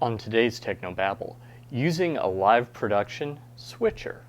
On today's Technobabble, using a live production switcher.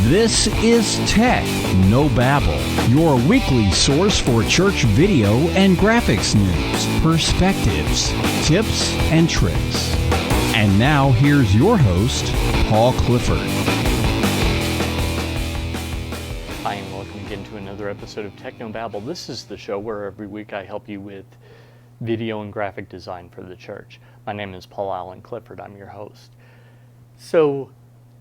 This is Tech No Babble, your weekly source for church video and graphics news, perspectives, tips, and tricks. And now here's your host, Paul Clifford. Hi, and welcome again to another episode of Technobabble. This is the show where every week I help you with video and graphic design for the church. My name is Paul Allen Clifford. I'm your host. So,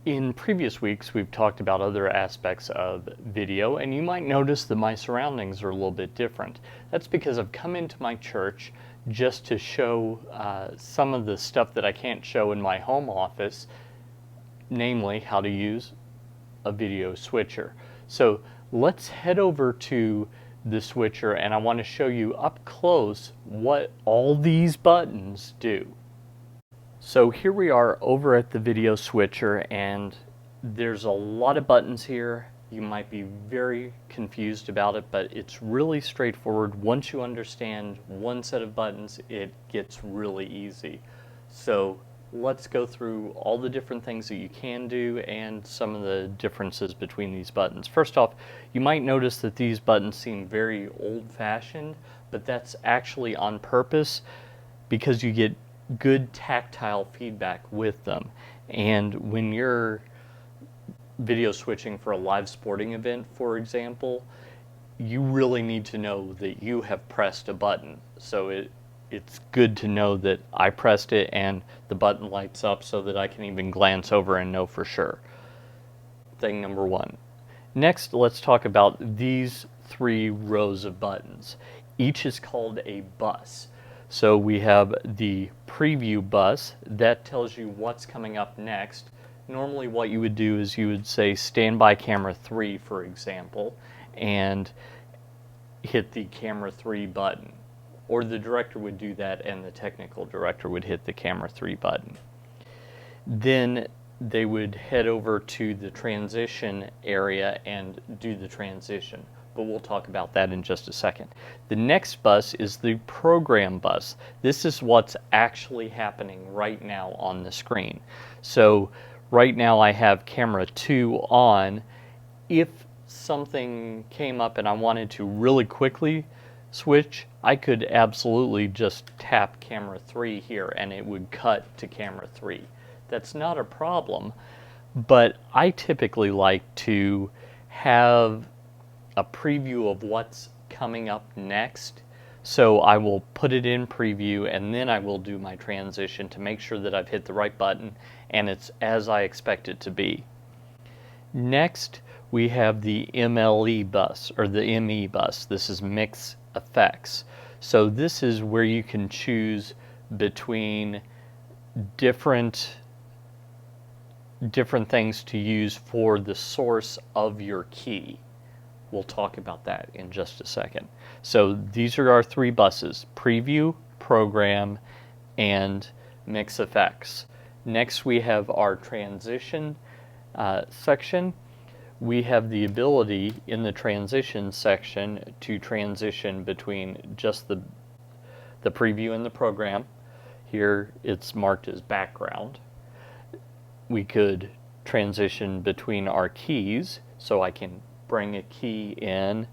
in previous weeks, we've talked about other aspects of video, and you might notice that my surroundings are a little bit different. That's because I've come into my church just to show some of the stuff that I can't show in my home office, namely how to use a video switcher. So let's head over to the switcher, and I want to show you up close what all these buttons do. So here we are over at the video switcher, and there's a lot of buttons here. You might be very confused about it, but it's really straightforward. Once you understand one set of buttons, it gets really easy. So let's go through all the different things that you can do and some of the differences between these buttons. First off, you might notice that these buttons seem very old-fashioned, but that's actually on purpose because you get good tactile feedback with them. And when you're video switching for a live sporting event, for example, you really need to know that you have pressed a button. So it's good to know that I pressed it and the button lights up so that I can even glance over and know for sure. Thing number one. Next, let's talk about these three rows of buttons. Each is called a bus. So we have the preview bus that tells you what's coming up next. Normally what you would do is you would say standby camera 3, for example, and hit the camera 3 button. Or the director would do that and the technical director would hit the camera 3 button. Then they would head over to the transition area and do the transition. But we'll talk about that in just a second. The next bus is the program bus. This is what's actually happening right now on the screen. So right now I have camera 2 on. If something came up and I wanted to really quickly switch, I could absolutely just tap camera 3 here and it would cut to camera 3. That's not a problem, but I typically like to have a preview of what's coming up next. So I will put it in preview and then I will do my transition to make sure that I've hit the right button and it's as I expect it to be. Next, we have the MLE bus, or the ME bus. This is mix effects. So this is where you can choose between different things to use for the source of your key. We'll talk about that in just a second. So these are our three buses: preview, program, and mix effects. Next we have our transition section. We have the ability in the transition section to transition between just the preview and the program. Here it's marked as background. We could transition between our keys, so I can bring a key in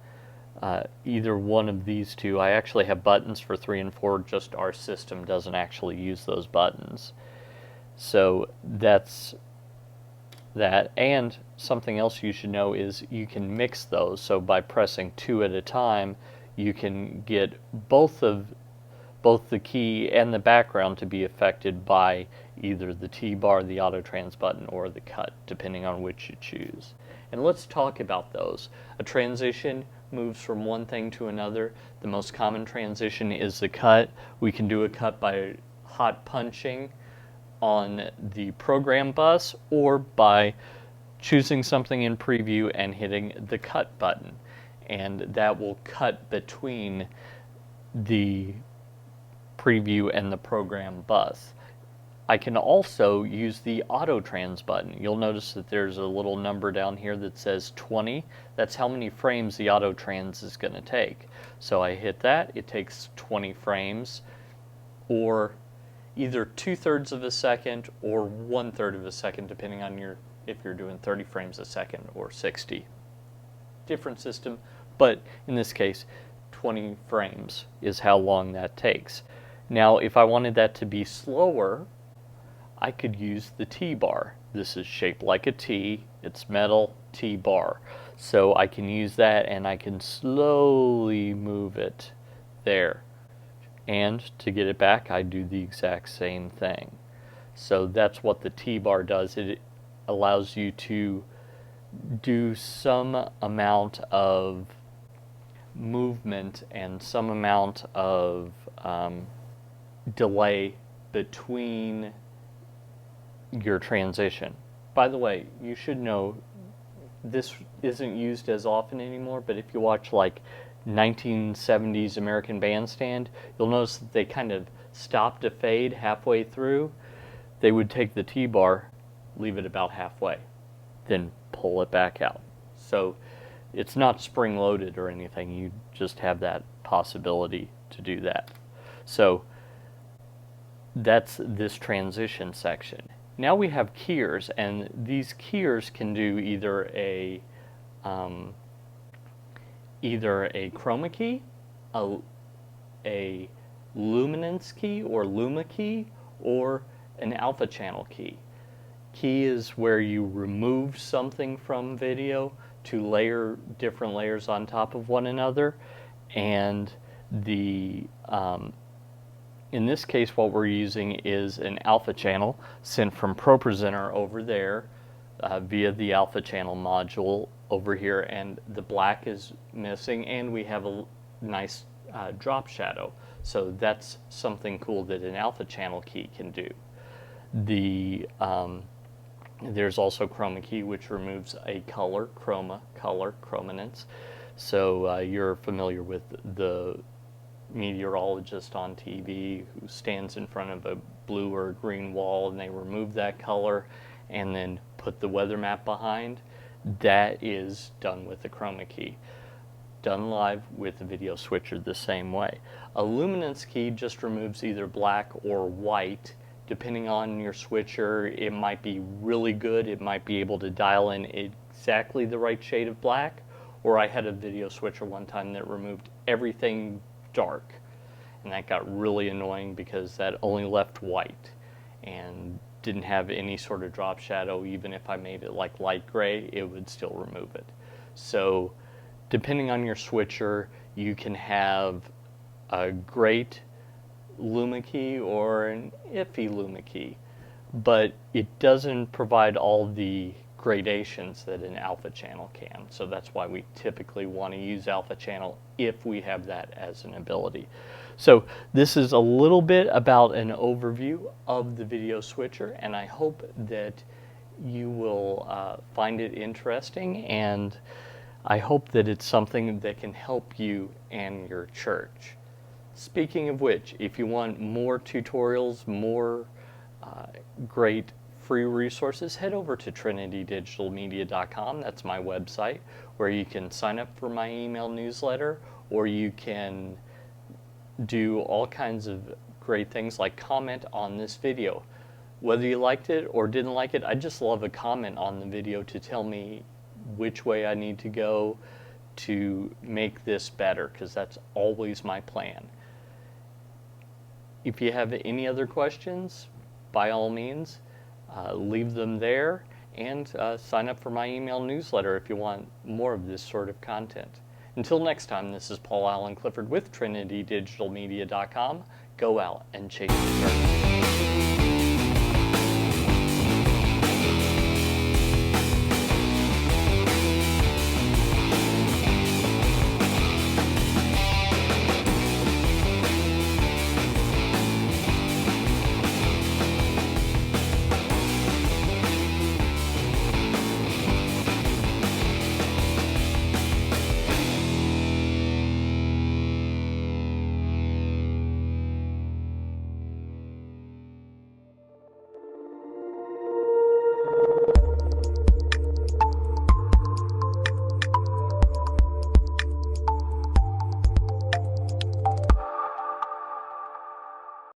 either one of these two. I actually have buttons for 3 and 4, just our system doesn't actually use those buttons. So that's that. And something else you should know is you can mix those. So by pressing 2 at a time, you can get both the key and the background to be affected by either the T-bar, the auto trans button, or the cut, depending on which you choose. And let's talk about those. A transition moves from one thing to another. The most common transition is the cut. We can do a cut by hot punching on the program bus or by choosing something in preview and hitting the cut button. And that will cut between the preview and the program bus. I can also use the auto trans button. You'll notice that there's a little number down here that says 20. That's how many frames the auto trans is going to take. So I hit that, it takes 20 frames, or either 2/3 of a second or 1/3 of a second, depending on if you're doing 30 frames a second or 60. Different system, but in this case 20 frames is how long that takes. Now if I wanted that to be slower, I could use the T-bar. This is shaped like a T, it's metal, T-bar. So I can use that and I can slowly move it there. And to get it back, I do the exact same thing. So that's what the T-bar does. It allows you to do some amount of movement and some amount of delay between your transition. By the way, you should know this isn't used as often anymore, but if you watch like 1970s American Bandstand, you'll notice that they kind of stopped a fade halfway through. They would take the T-bar, leave it about halfway, then pull it back out. So it's not spring-loaded or anything, you just have that possibility to do that. So that's this transition section. Now we have keyers, and these keyers can do either a chroma key, a luminance key or luma key, or an alpha channel key. Key is where you remove something from video to layer different layers on top of one another, and the in this case what we're using is an alpha channel sent from ProPresenter over there via the alpha channel module over here, and the black is missing, and we have a nice drop shadow. So that's something cool that an alpha channel key can do. There's also chroma key, which removes a color chrominance. So you're familiar with the meteorologist on TV who stands in front of a blue or green wall and they remove that color and then put the weather map behind. That is done with the chroma key. Done live with the video switcher the same way. A luminance key just removes either black or white. Depending on your switcher, it might be really good. It might be able to dial in exactly the right shade of black. Or I had a video switcher one time that removed everything dark, and that got really annoying because that only left white and didn't have any sort of drop shadow. Even if I made it like light gray, it would still remove it. So depending on your switcher, you can have a great luma key or an iffy luma key, but it doesn't provide all the gradations that an alpha channel can. So that's why we typically want to use alpha channel if we have that as an ability. So this is a little bit about an overview of the video switcher, and I hope that you will find it interesting, and I hope that it's something that can help you and your church. Speaking of which, if you want more tutorials, more great free resources, head over to trinitydigitalmedia.com. That's my website, where you can sign up for my email newsletter, or you can do all kinds of great things like comment on this video. Whether you liked it or didn't like it, I just love a comment on the video to tell me which way I need to go to make this better, because that's always my plan. If you have any other questions, by all means, leave them there, and sign up for my email newsletter if you want more of this sort of content. Until next time, this is Paul Allen Clifford with TrinityDigitalMedia.com. Go out and chase the church.